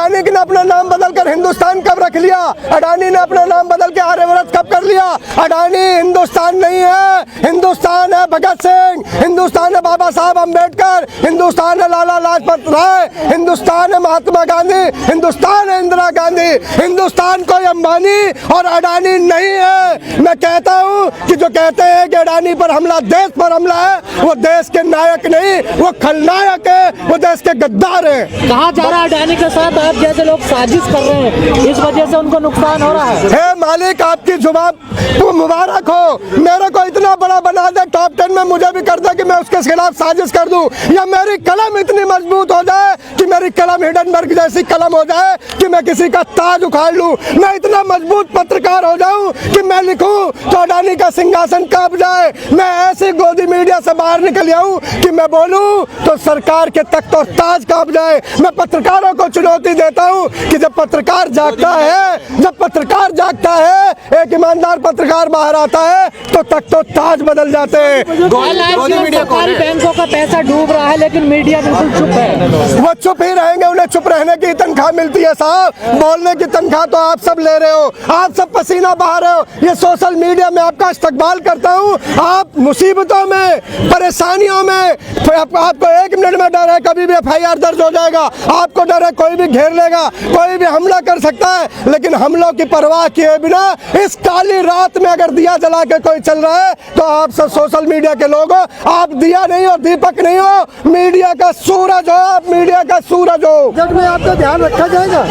अडानी ने अपना नाम बदल कर हिंदुस्तान कब रख लिया? अडानी ने अपना नाम बदल के आर्यव्रत कब कर लिया? अडानी हिंदुस्तान नहीं है, हिंदुस्तान है भगत सिंह, हिंदुस्तान है बाबा साहब अम्बेडकर, हिंदुस्तान है लाला लाजपत राय, हिंदुस्तान है महात्मा गांधी, हिंदुस्तान है इंदिरा गांधी। हिंदुस्तान कोई अंबानी और अडानी नहीं है। मैं कहता हूँ कि जो कहते हैं कि अडानी पर हमला देश पर हमला है, वो देश के नायक नहीं, वो खलनायक है, वो देश के गद्दार है। कहा जा रहा है अडानी के साथ आप जैसे लोग साजिश कर रहे हैं, इस वजह से उनको नुकसान हो रहा है। हे मालिक, आपकी जुबान तो मुबारक हो, मेरे को इतना बड़ा बना दे, टॉप 10 में मुझे भी कर दे कि मैं उसके खिलाफ साजिश कर दूं, या मेरी कलम इतनी मजबूत हो जाए कि मेरी कलम हिडनबर्ग जैसी कलम हो जाए कि मैं किसी का ताज उखाड़ लूं। मैं इतना मजबूत पत्रकार हो जाऊं कि मैं लिखूं तो अडानी का सिंहासन कांप जाए। मैं ऐसी गोदी मीडिया से बाहर निकल आऊं कि मैं बोलूं तो सरकार के तख्त और ताज कांप जाए। मैं पत्रकारों को चुनौती देता हूं कि जब पत्रकार जागता है, एक ईमानदार पत्रकार बाहर आता है तो तख्त और ताज बदल जाते हैं। सरकारी बैंकों का पैसा डूब रहा है लेकिन मीडिया बिल्कुल चुप है। वो चुप ही रहेंगे, उन्हें चुप रहने की तनख्वाह मिलती है साहब, बोलने की तनख्वाह तो आप सब ले रहे हो, आप सब पसीना बहा रहे हो। ये सोशल मीडिया में आपका इस्तकबाल करता हूँ। आप मुसीबतों में, परेशानियों में, आपको 1 मिनट में डर है कभी भी FIR दर्ज हो जाएगा, आपको डर है कोई भी घेर लेगा, कोई भी हमला कर सकता है, लेकिन हमलों की परवाह किए बिना इस काली रात में अगर दिया जला के कोई चल रहा है तो आप सब सोशल मीडिया के लोग हो, आप दिया नहीं हो, दीपक नहीं हो, मीडिया का सूरज हो, आप मीडिया का सूरज हो। बजट में आपका ध्यान रखा जाएगा?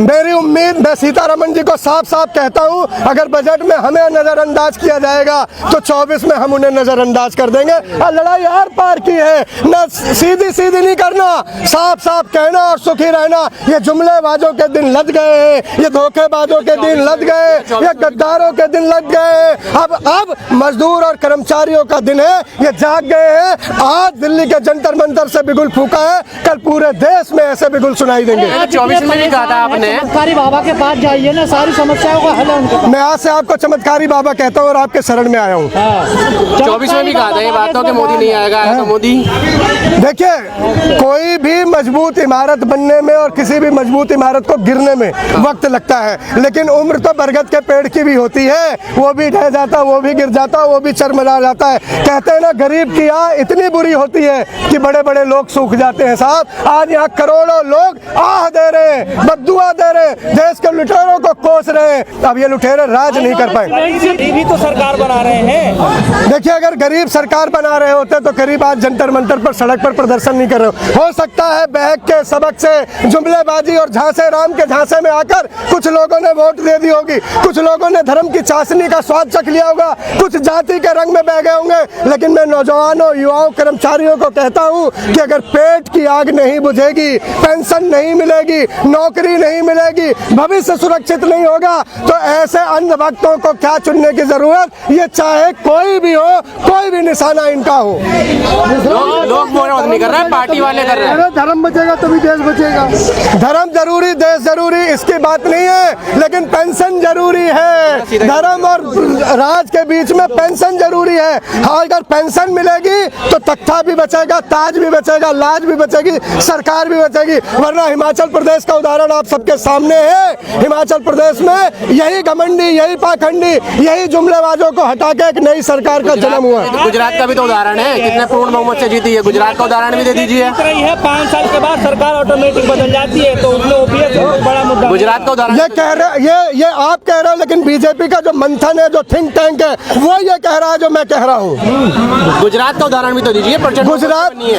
मेरी उम्मीद, मैं सीतारमण जी को साफ साफ कहता हूं, अगर बजट में हमें नजरअंदाज किया जाएगा तो 24 में हम उन्हें नजरअंदाज कर देंगे। और लड़ाई आर पार की है, न सीधी नहीं करना, साफ साफ कहना और सुखी रहना। ये जुमलेबाजों के दिन लद गए हैं, ये धोखेबाजों के दिन लद गए, ये गद्दारों के दिन लग गए। अब मजदूर और कर्मचारियों का दिन है, ये जाग गए हैं। आज दिल्ली के जंतर मंतर से बिगुल फूका है, कल पूरे देश में ऐसे बिगुल सुनाई देंगे। 24 में भी कहा था आपने, चमत्कारी बाबा के पास जाइए ना, सारी समस्याओं का हल है उनके। मैं आज से आपको चमत्कारी बाबा कहता हूँ और आपके शरण में आया हूँ। 24 में भी कहा था ये बातों कि मोदी नहीं आएगा, तो मोदी। देखिए, कोई भी मजबूत इमारत बनने में और किसी भी मजबूत इमारत को गिरने में वक्त लगता है, लेकिन उम्र तो बरगद के पेड़ की भी होती है, वो भी ढह जाता, वो भी गिर जाता, वो भी चरमरा जाता है। कहते हैं ना, गरीब की आह इतनी बुरी होती है कि बड़े बड़े लोग सूख जाते हैं साहब। आज यहाँ करोड़ों लोग आह दे रहे हैं, बद्दुआ दे रहे हैं, देश के लुटेरों को कोस रहे हैं। अब ये लुटेरे राज नहीं कर पाए। भी तो सरकार बना रहे हैं। देखिए, अगर गरीब सरकार बना रहे होते तो गरीब आज जंतर मंतर पर सड़क पर प्रदर्शन नहीं कर रहे हो सकता है बहक के सबक से, जुमलेबाजी और झांसे राम के झांसे में आकर कुछ लोगों ने वोट दे दी होगी, कुछ लोगों ने धर्म की चाशनी का स्वाद चख लिया होगा, कुछ जाति के रंग में बह गए होंगे। लेकिन मैं नौजवानों, युवाओं, कर्मचारियों को कहता हूं कि अगर पेट की आग नहीं बुझेगी, पेंशन नहीं मिलेगी, नौकरी नहीं मिलेगी, भविष्य सुरक्षित नहीं होगा, तो ऐसे अंधभक्तों को क्या चुनने की जरूरत, ये चाहे कोई भी हो, कोई भी निशाना इनका हो। लोग विरोध नहीं कर रहे हैं, पार्टी वाले कर रहे हैं। धर्म बचेगा तभी देश बचेगा। धर्म जरूरी, देश जरूरी, इसकी बात नहीं है, लेकिन पेंशन जरूरी है। धर्म और राज के बीच में पेंशन जरूरी है। हाँ, अगर पेंशन मिलेगी तो तख्ता भी बचेगा, ताज भी बचेगा, लाज भी बचेगी, सरकार भी बचेगी। वरना हिमाचल प्रदेश का उदाहरण आप सबके सामने है। हिमाचल प्रदेश में यही घमंडी, यही पाखंडी, यही जुमलेबाजों को हटा के एक नई सरकार का जन्म हुआ। गुजरात का भी तो उदाहरण है, कितने पूर्ण बहुमत से जीती है, गुजरात का उदाहरण भी दे दीजिए। 5 साल के बाद सरकार ऑटोमेटिक बदल जाती है, तो उसमें ओपीएस बड़ा मुद्दा। गुजरात का उदाहरण ये कह रहे, ये आप कह रहे हो, लेकिन बीजेपी का जो मंथन है, जो थिंक टैंक है, वो ये कह रहा है जो मैं कह रहा हूँ। गुजरात का उदाहरण भी तो दीजिए।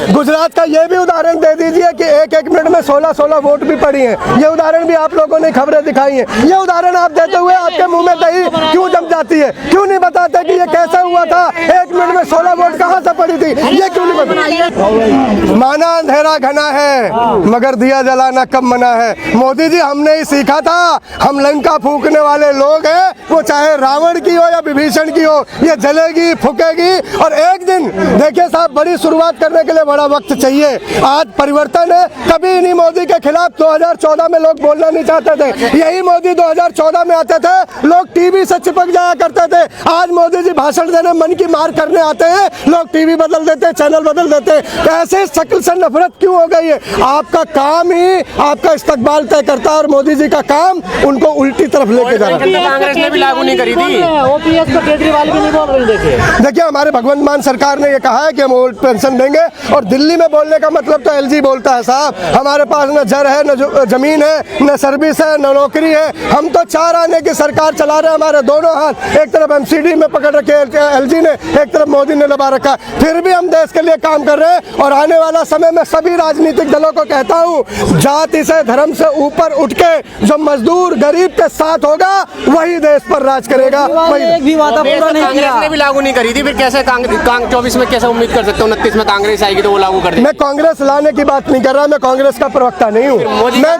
गुजरात का ये भी उदाहरण दे दीजिए कि एक मिनट में 16 वोट भी पड़ी हैं। ये उदाहरण भी आप लोगों ने खबरें दिखाई हैं। ये उदाहरण आप देते हुए आपके मुंह में दही क्यों जम जाती है? क्यों नहीं बताते कि ये कैसे हुआ था? 1 मिनट में 16 वोट कहाँ से पड़ी थी? ये क्यों नहीं बताते? माना अंधेरा घना है, मगर दिया जलाना कब मना है। मोदी जी, हमने इस सीखा था। हम लंका फूकने वाले लोग हैं, वो चाहे रावण की हो या विभीषण की हो, ये जलेगी फूकेगी। और एक दिन देखिए साहब, बड़ी शुरुआत करने के लिए बड़ा वक्त चाहिए। आज परिवर्तन है। कभी नहीं मोदी के खिलाफ 2014 में लोग बोलना नहीं चाहते थे। यही मोदी 2014 में आते थे, लोग टीवी से चिपक जाया करते थे। आज मोदी जी भाषण देने मन की मार करने आते हैं, लोग टीवी बदल देते, चैनल बदल देते। ऐसे शक्ल से नफरत क्यों हो गई है? आपका काम ही आपका इस्तकबाल तय करता है और मोदी जी का काम उनको उल्टी तरफ लेके जा रहा है। कांग्रेस ने भी लागू नहीं करी थी। ओपीएस पर केजरीवाल भी नहीं बोल रहे। देखिए हमारे भगवंत मान सरकार ने ये कहा है कि हम ओल्ड पेंशन देंगे, और दिल्ली में बोलने का मतलब तो एलजी बोलता है साहब। हमारे पास न जर है, न जमीन है, न सर्विस है, न नौकरी है। हम तो 4 आने की सरकार चला रहे हैं। हमारे दोनों हाथ एक तरफ एमसीडी में पकड़ रखे एलजी ने, एक तरफ मोदी ने दबा रखा। फिर भी हम देश के लिए काम कर रहे हैं। और आने वाला समय में सभी राजनीतिक दलों को कहता हूँ, जाति से धर्म से ऊपर उठ के जो मजदूर गरीब के साथ होगा वही देश पर राज करेगा। एक भी वादा पूरा नहीं कांग्रेस किया। ने भी लागू नहीं करी थी, फिर कैसे 24 में कैसे उम्मीद कर सकते हो 29 में कांग्रेस आएगी तो वो लागू कर देगी? मैं कांग्रेस लाने की बात नहीं कर रहा, मैं कांग्रेस का प्रवक्ता नहीं हूँ। मैं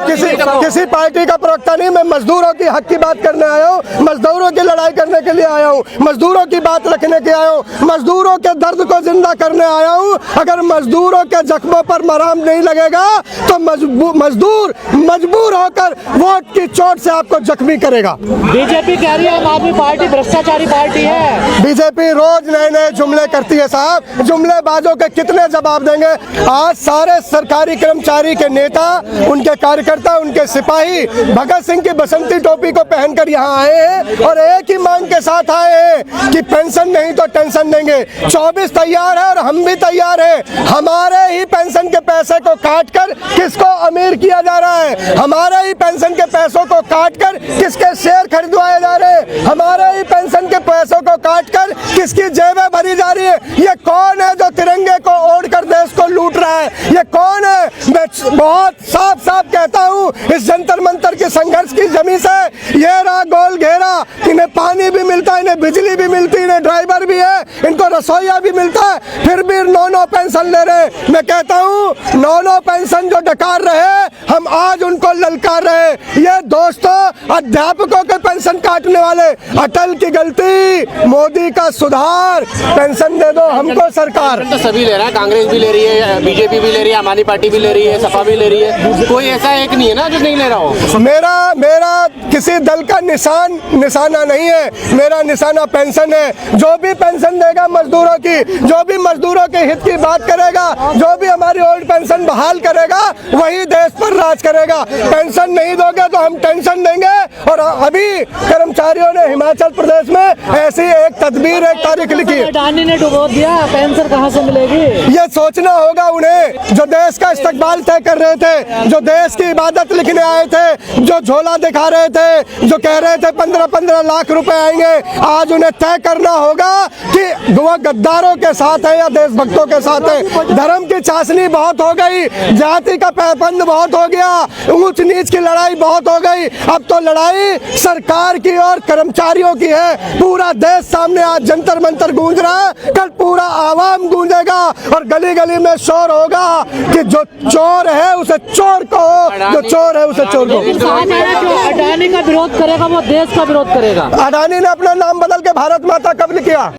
किसी पार्टी का प्रवक्ता नहीं, मैं मजदूरों की हक की बात करने आया हूँ, मजदूरों की लड़ाई करने के लिए आया हूँ, मजदूरों की बात रखने के आया हूँ, मजदूरों के दर्द को जिंदा करने आया हूँ। अगर मजदूरों के जख्मों पर मरहम नहीं लगेगा तो मजदूर मजबूर होकर वोट की चोट से आपको जख्मी करेगा। बीजेपी कह रही है आम आदमी पार्टी भ्रष्टाचारी पार्टी है। बीजेपी रोज नए नए जुमले करती है साहब। जुमलेबाजों के कितने जवाब देंगे? आज सारे सरकारी कर्मचारी के नेता, उनके कार्यकर्ता, उनके सिपाही भगत सिंह की बसंती टोपी को पहनकर यहाँ आए हैं और एक ही मांग के साथ आए हैं कि पेंशन नहीं तो टेंशन देंगे। 24 तैयार है और हम भी तैयार हैं। हमारे ही पेंशन के पैसे को काटकर किसको अमीर किया जा रहा है? हमारे ही पेंशन के पैसों को काटकर किसके शेयर खरीदवाए जा रहे हैं? हमारे ही पेंशन के पैसों को काटकर किसकी जेबें भरी जा रही है? ये कौन है जो तिरंगे को ओढ़कर देश को लूट रहा है? ये कौन है? मैं बहुत साफ साफ कहता हूँ, इस जंतर मंतर के संघर्ष की जमीन से ये रहा गोल घेरा। इन्हें पानी भी मिलता है, इन्हें बिजली भी मिलती है, इन्हें ड्राइवर भी है, इनको रसोईया भी मिलता है, फिर भी 9 पेंशन ले रहे। मैं कहता हूँ 9 पेंशन जो डकार रहे, हम आज उनको ललकार रहे। ये दोस्तों, अध्यापकों के पेंशन काटने वाले, अटल की गलती, मोदी का सुधार, पेंशन दे दो हमको सरकार। तो सभी ले रहा है, कांग्रेस भी ले रही है, बीजेपी भी ले रही है, आम आदमी पार्टी भी ले रही है, सपा भी ले रही है। कोई ऐसा एक नहीं है ना जो नहीं ले रहा हो। मेरा किसी दल का निशाना नहीं है। मेरा निशाना पेंशन है। जो भी पेंशन देगा मजदूरों की, जो भी मजदूरों के हित की बात करेगा, जो भी हमारी ओल्ड पेंशन बहाल करेगा, वही देश पर राज करेगा। पेंशन नहीं दोगे तो हम टेंशन देंगे। और अभी कर्मचारियों ने हिमाचल प्रदेश में ऐसी एक तदबीर, एक तारीख लिखी है। अडानी ने डुबो दिया, पेंशन कहाँ से मिलेगी? ये सोचना होगा उन्हें, जो देश का इस्तकबाल तय कर रहे थे, जो देश की इबादत लिखने आए थे, जो झोला दिखा रहे थे, जो कह रहे थे 15-15 लाख रुपए आएंगे। आज उन्हें तय करना होगा कि वो गद्दारों के साथ है या देशभक्तों के साथ है। धर्म की चाशनी बहुत हो गई, जाति का पैबंद बहुत हो गया, ऊंच नीच की लड़ाई बहुत हो गई। अब तो लड़ाई सरकार की और कर्मचारियों की है। पूरा देश सामने आज जंतर मंतर गूंज रहा है, कल पूरा आवाम गूंजेगा और गली गली में शोर होगा कि जो चोर है उसे चोर कहो, जो चोर है उसे चोर कहो। जो अडानी का विरोध करेगा वो देश का विरोध करेगा। अडानी ने अपना नाम बदल के भारत माता कब किया?